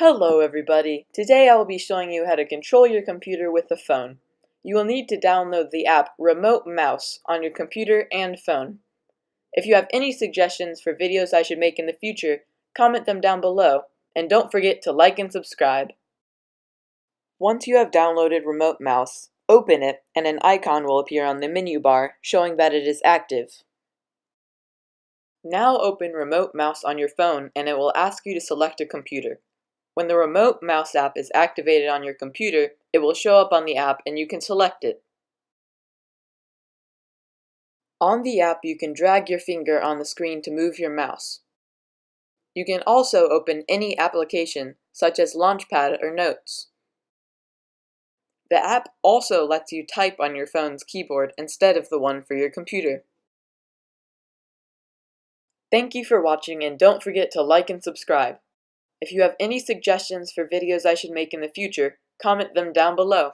Hello everybody! Today I will be showing you how to control your computer with the phone. You will need to download the app Remote Mouse on your computer and phone. If you have any suggestions for videos I should make in the future, comment them down below, and don't forget to like and subscribe. Once you have downloaded Remote Mouse, open it and an icon will appear on the menu bar showing that it is active. Now open Remote Mouse on your phone and it will ask you to select a computer. When the Remote Mouse app is activated on your computer, it will show up on the app and you can select it. On the app, you can drag your finger on the screen to move your mouse. You can also open any application, such as Launchpad or Notes. The app also lets you type on your phone's keyboard instead of the one for your computer. Thank you for watching and don't forget to like and subscribe. If you have any suggestions for videos I should make in the future, comment them down below.